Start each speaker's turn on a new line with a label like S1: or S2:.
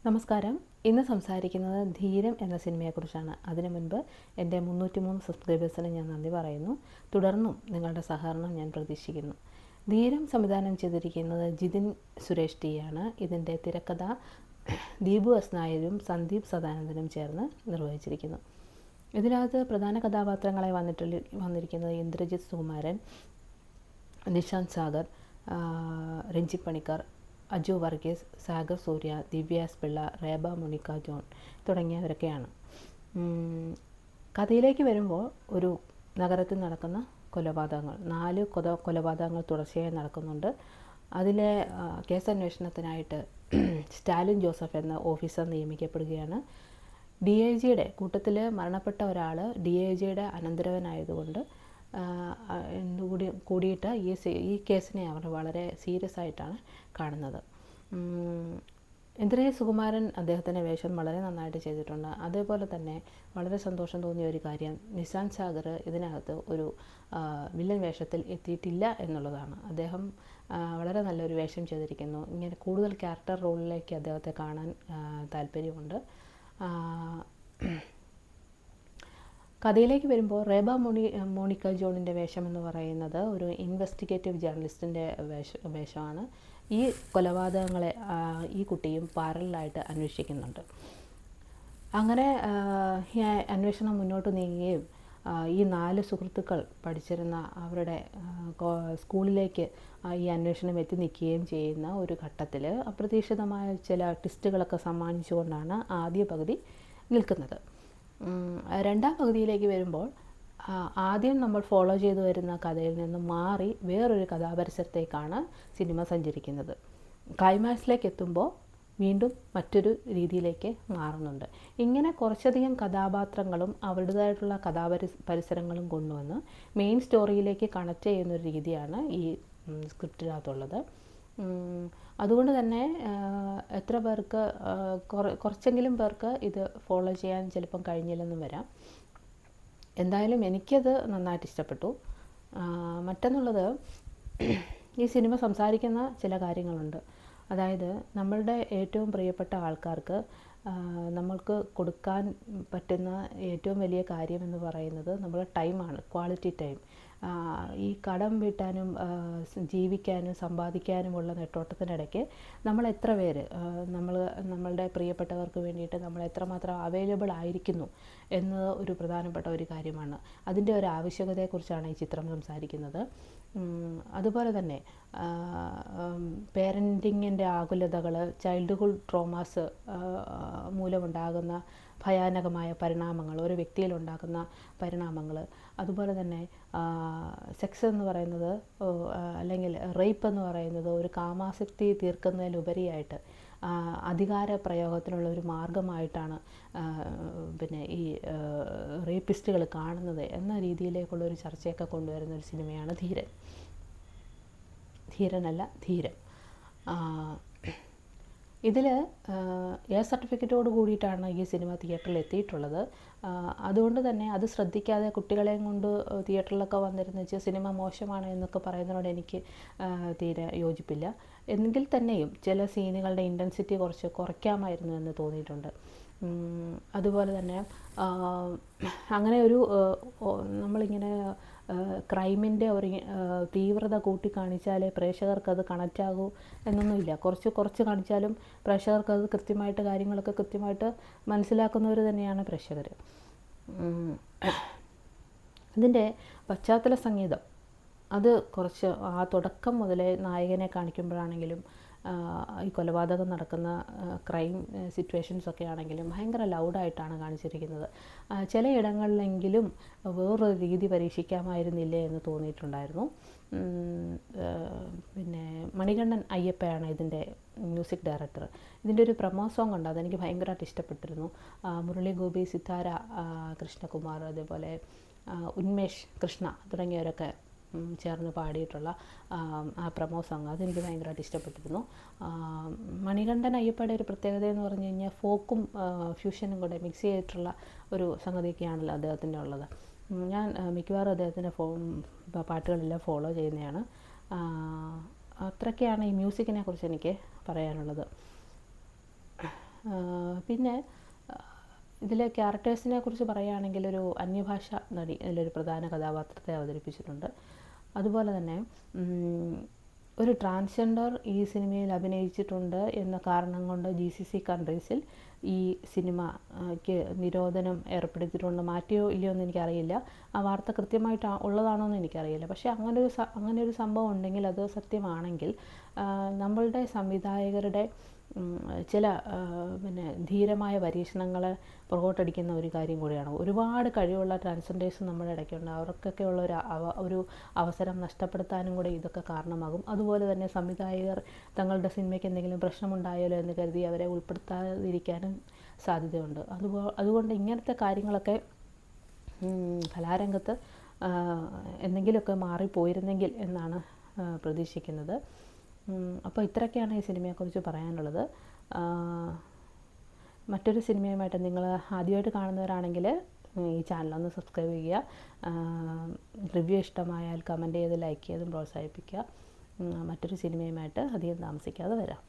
S1: നമസ്കാരം. ഇന്ന് സംസാരിക്കുന്നത് ധീരം എന്ന സിനിമയെക്കുറിച്ചാണ്. അതിനു മുൻപ് എൻ്റെ 303 സബ്സ്ക്രൈബേഴ്സിന് ഞാൻ നന്ദി പറയുന്നു. തുടർന്നും നിങ്ങളുടെ സഹകരണം ഞാൻ പ്രതീക്ഷിക്കുന്നു. ധീരം സംവിധാനം ചെയ്തിരിക്കുന്നത് ജിതിൻ സുരേഷ് ടി ആണ്. ഇതിൻ്റെ തിരക്കഥ ദീപു എസ് നായരും സന്ദീപ് സദാനന്ദനും ചേർന്ന് നിർവഹിച്ചിരിക്കുന്നു. ഇതിനകത്ത് പ്രധാന കഥാപാത്രങ്ങളായി വന്നിരിക്കുന്നത് Indrajith Sukumaran, Nishanth Sagar, Ranjith Panicker, Aju Varghese, Sagar Surya, Divya S Pillai, Reba Monica John തുടങ്ങിയവരൊക്കെയാണ്. കഥയിലേക്ക് വരുമ്പോൾ ഒരു നഗരത്തിൽ നടക്കുന്ന കൊലപാതകങ്ങൾ, 4 കൊലപാതകങ്ങൾ തുടർച്ചയായി നടക്കുന്നുണ്ട്. അതിലെ കേസന്വേഷണത്തിനായിട്ട് സ്റ്റാലിൻ ജോസഫ് എന്ന ഓഫീസർ നിയമിക്കപ്പെടുകയാണ്. DIGയുടെ കൂട്ടത്തിൽ മരണപ്പെട്ട ഒരാൾ DIGയുടെ അനന്തരവനായതുകൊണ്ട് കൂടിയിട്ട് ഈ കേസിനെ അവർ വളരെ സീരിയസ് ആയിട്ടാണ് കാണുന്നത്. ഇന്ദ്രജിത്ത് സുകുമാരൻ അദ്ദേഹത്തിൻ്റെ വേഷം വളരെ നന്നായിട്ട് ചെയ്തിട്ടുണ്ട്. അതേപോലെ തന്നെ വളരെ സന്തോഷം തോന്നിയ ഒരു കാര്യം നിഷാന്ത് സാഗർ ഇതിനകത്ത് ഒരു വില്ലൻ വേഷത്തിൽ എത്തിയിട്ടില്ല എന്നുള്ളതാണ്. അദ്ദേഹം വളരെ നല്ലൊരു വേഷം ചെയ്തിരിക്കുന്നു. ഇങ്ങനെ കൂടുതൽ ക്യാരക്ടർ റോളിലേക്ക് അദ്ദേഹത്തെ കാണാൻ താല്പര്യമുണ്ട്. കഥയിലേക്ക് വരുമ്പോൾ റേബ മോണിക്ക ജോണിൻ്റെ വേഷം എന്ന് പറയുന്നത് ഒരു ഇൻവെസ്റ്റിഗേറ്റീവ് ജേർണലിസ്റ്റിൻ്റെ വേഷമാണ്. ഈ കൊലപാതകങ്ങളെ ഈ കുട്ടിയും പാരലായിട്ട് അന്വേഷിക്കുന്നുണ്ട്. അങ്ങനെ ഈ അന്വേഷണം മുന്നോട്ട് നീങ്ങുകയും ഈ 4 സുഹൃത്തുക്കൾ പഠിച്ചിരുന്ന അവരുടെ സ്കൂളിലേക്ക് ഈ അന്വേഷണം എത്തി നിൽക്കുകയും ചെയ്യുന്ന ഒരു ഘട്ടത്തിൽ അപ്രതീക്ഷിതമായ ചില ട്വിസ്റ്റുകളൊക്കെ സമ്മാനിച്ചുകൊണ്ടാണ് ആദ്യ പകുതി നിൽക്കുന്നത്. രണ്ടാം പകുതിയിലേക്ക് വരുമ്പോൾ ആദ്യം നമ്മൾ ഫോളോ ചെയ്തു വരുന്ന കഥയിൽ നിന്ന് മാറി വേറൊരു കഥാപരിസരത്തേക്കാണ് സിനിമ സഞ്ചരിക്കുന്നത്. ക്ലൈമാക്സിലേക്ക് എത്തുമ്പോൾ വീണ്ടും മറ്റൊരു രീതിയിലേക്ക് മാറുന്നുണ്ട്. ഇങ്ങനെ കുറച്ചധികം കഥാപാത്രങ്ങളും അവരുടേതായിട്ടുള്ള പരിസരങ്ങളും കൊണ്ടുവന്ന് മെയിൻ സ്റ്റോറിയിലേക്ക് കണക്ട് ചെയ്യുന്നൊരു രീതിയാണ് ഈ സ്ക്രിപ്റ്റിനകത്തുള്ളത്. അതുകൊണ്ട് തന്നെ എത്ര പേർക്ക് കുറച്ചെങ്കിലും പേർക്ക് ഇത് ഫോളോ ചെയ്യാൻ ചിലപ്പം കഴിഞ്ഞില്ലെന്നും വരാം. എന്തായാലും എനിക്കത് നന്നായിട്ട് ഇഷ്ടപ്പെട്ടു. മറ്റൊന്നുള്ളത്, ഈ സിനിമ സംസാരിക്കുന്ന ചില കാര്യങ്ങളുണ്ട്. അതായത് നമ്മളുടെ ഏറ്റവും പ്രിയപ്പെട്ട ആൾക്കാർക്ക് നമ്മൾക്ക് കൊടുക്കാൻ പറ്റുന്ന ഏറ്റവും വലിയ കാര്യം എന്ന് പറയുന്നത് നമ്മുടെ ടൈമാണ്, ക്വാളിറ്റി ടൈം. ഈ കടം വീട്ടാനും ജീവിക്കാനും സമ്പാദിക്കാനുമുള്ള നെട്ടോട്ടത്തിനിടയ്ക്ക് നമ്മൾ എത്ര പേര് നമ്മളുടെ പ്രിയപ്പെട്ടവർക്ക് വേണ്ടിയിട്ട് നമ്മൾ എത്രമാത്രം അവൈലബിൾ ആയിരിക്കുന്നു എന്നത് ഒരു പ്രധാനപ്പെട്ട ഒരു കാര്യമാണ്. അതിൻ്റെ ഒരു ആവശ്യകതയെക്കുറിച്ചാണ് ഈ ചിത്രം സംസാരിക്കുന്നത്. അതുപോലെ തന്നെ പേരൻറ്റിങ്ങിൻ്റെ ആകുലതകൾ, ചൈൽഡ്ഹുഡ് ട്രോമാസ് മൂലമുണ്ടാകുന്ന ഭയാനകമായ പരിണാമങ്ങൾ, ഒരു വ്യക്തിയിലുണ്ടാകുന്ന പരിണാമങ്ങൾ, അതുപോലെ തന്നെ സെക്സ് എന്ന് പറയുന്നത് അല്ലെങ്കിൽ റേപ്പ് എന്ന് പറയുന്നത് ഒരു കാമാസക്തി തീർക്കുന്നതിലുപരിയായിട്ട് അധികാര പ്രയോഗത്തിനുള്ള ഒരു മാർഗമായിട്ടാണ് പിന്നെ ഈ റേപ്പിസ്റ്റുകൾ കാണുന്നത് എന്ന രീതിയിലേക്കുള്ളൊരു ചർച്ചയൊക്കെ കൊണ്ടുവരുന്ന ഒരു സിനിമയാണ് ധീരം. ഇതിൽ സർട്ടിഫിക്കറ്റോട് കൂടിയിട്ടാണ് ഈ സിനിമ തിയേറ്ററിൽ എത്തിയിട്ടുള്ളത്. അതുകൊണ്ട് തന്നെ അത് ശ്രദ്ധിക്കാതെ കുട്ടികളെയും കൊണ്ട് തിയേറ്ററിലൊക്കെ വന്നിരുന്നു വെച്ച് സിനിമ മോശമാണ് എന്നൊക്കെ പറയുന്നതിനോട് എനിക്ക് തീരെ യോജിപ്പില്ല. എങ്കിൽ തന്നെയും ചില സീനുകളുടെ ഇൻറ്റൻസിറ്റി കുറയ്ക്കാമായിരുന്നു എന്ന് തോന്നിയിട്ടുണ്ട്. അതുപോലെ തന്നെ അങ്ങനെ ഒരു നമ്മളിങ്ങനെ ക്രൈമിൻ്റെ ഒരു തീവ്രത കൂട്ടി കാണിച്ചാലേ പ്രേക്ഷകർക്കത് കണക്റ്റ് ആകൂ എന്നൊന്നുമില്ല. കുറച്ച് കാണിച്ചാലും പ്രേക്ഷകർക്കത് കൃത്യമായിട്ട് കാര്യങ്ങളൊക്കെ കൃത്യമായിട്ട് മനസ്സിലാക്കുന്നവർ തന്നെയാണ് പ്രേക്ഷകർ. ഇതിൻ്റെ പശ്ചാത്തല സംഗീതം അത് കുറച്ച് ആ തുടക്കം മുതലേ നായകനെ കാണിക്കുമ്പോഴാണെങ്കിലും ഈ കൊലപാതകം നടക്കുന്ന ക്രൈം സിറ്റുവേഷൻസൊക്കെ ആണെങ്കിലും ഭയങ്കര ലൗഡായിട്ടാണ് കാണിച്ചിരിക്കുന്നത്. ചിലയിടങ്ങളിലെങ്കിലും വേറൊരു രീതി പരീക്ഷിക്കാമായിരുന്നില്ലേ എന്ന് തോന്നിയിട്ടുണ്ടായിരുന്നു. പിന്നെ മണികണ്ഠൻ അയ്യപ്പയാണ് ഇതിൻ്റെ മ്യൂസിക് ഡയറക്ടർ. ഇതിൻ്റെ ഒരു പ്രമോ സോങ് ഉണ്ട്, അതെനിക്ക് ഭയങ്കരമായിട്ട് ഇഷ്ടപ്പെട്ടിരുന്നു. മുരളി ഗോപി, സിത്താര കൃഷ്ണകുമാർ, അതേപോലെ ഉന്മേഷ് കൃഷ്ണ തുടങ്ങിയവരൊക്കെ ചേർന്ന് പാടിയിട്ടുള്ള ആ പ്രമോ സോങ് അതെനിക്ക് ഭയങ്കരമായിട്ട് ഇഷ്ടപ്പെട്ടിരുന്നു. മണികണ്ഠൻ അയ്യപ്പയുടെ ഒരു പ്രത്യേകത എന്ന് പറഞ്ഞു കഴിഞ്ഞാൽ ഫോക്കും ഫ്യൂഷനും കൂടെ മിക്സ് ചെയ്തിട്ടുള്ള ഒരു സംഗതിയൊക്കെയാണല്ലോ അദ്ദേഹത്തിൻ്റെ ഉള്ളത്. ഞാൻ മിക്കവാറും അദ്ദേഹത്തിൻ്റെ പാട്ടുകളെല്ലാം ഫോളോ ചെയ്യുന്നതാണ്. അത്രയൊക്കെയാണ് ഈ മ്യൂസിക്കിനെ കുറിച്ച് എനിക്ക് പറയാനുള്ളത്. പിന്നെ ഇതിലെ ക്യാരക്ടേഴ്സിനെ കുറിച്ച് പറയുകയാണെങ്കിൽ ഒരു അന്യഭാഷ നടി ഇതിലൊരു പ്രധാന കഥാപാത്രത്തെ അവതരിപ്പിച്ചിട്ടുണ്ട്. അതുപോലെ തന്നെ ഒരു ട്രാൻസ്ജെൻഡർ ഈ സിനിമയിൽ അഭിനയിച്ചിട്ടുണ്ട് എന്ന കാരണം കൊണ്ട് GCC കൺട്രീസിൽ ഈ സിനിമയ്ക്ക് നിരോധനം ഏർപ്പെടുത്തിയിട്ടുണ്ട്. മാറ്റിയോ ഇല്ലയോ എന്ന് എനിക്കറിയില്ല. ആ വാർത്ത കൃത്യമായിട്ട് ഉള്ളതാണോ എന്ന് എനിക്കറിയില്ല. പക്ഷേ അങ്ങനൊരു സംഭവം ഉണ്ടെങ്കിൽ, അത് സത്യമാണെങ്കിൽ, നമ്മളുടെ സംവിധായകരുടെ ചില പിന്നെ ധീരമായ പരീക്ഷണങ്ങൾ പുറകോട്ടടിക്കുന്ന ഒരു കാര്യം കൂടിയാണ്. ഒരുപാട് കഴിവുള്ള ട്രാൻസ്ജെൻഡേഴ്സ് നമ്മുടെ ഇടയ്ക്കുണ്ട്. അവർക്കൊക്കെ ഉള്ള ഒരു അവസരം നഷ്ടപ്പെടുത്താനും കൂടെ ഇതൊക്കെ കാരണമാകും. അതുപോലെ തന്നെ സംവിധായകർ തങ്ങളുടെ സിനിമയ്ക്ക് എന്തെങ്കിലും പ്രശ്നമുണ്ടായാലോ എന്ന് കരുതി അവരെ ഉൾപ്പെടുത്താതിരിക്കാനും സാധ്യതയുണ്ട്. അതുകൊണ്ട് ഇങ്ങനത്തെ കാര്യങ്ങളൊക്കെ കലാരംഗത്ത് എന്തെങ്കിലുമൊക്കെ മാറിപ്പോയിരുന്നെങ്കിൽ എന്നാണ് പ്രതീക്ഷിക്കുന്നത്. അപ്പോൾ ഇത്രയൊക്കെയാണ് ഈ സിനിമയെക്കുറിച്ച് പറയാനുള്ളത്. മറ്റൊരു സിനിമയുമായിട്ട് നിങ്ങൾ ആദ്യമായിട്ട് കാണുന്നവരാണെങ്കിൽ ഈ ചാനലൊന്ന് സബ്സ്ക്രൈബ് ചെയ്യുക. റിവ്യൂ ഇഷ്ടമായാൽ കമൻറ്റ് ചെയ്ത് ലൈക്ക് ചെയ്തും പ്രോത്സാഹിപ്പിക്കുക. മറ്റൊരു സിനിമയുമായിട്ട് അധികം താമസിക്കാതെ വരാം.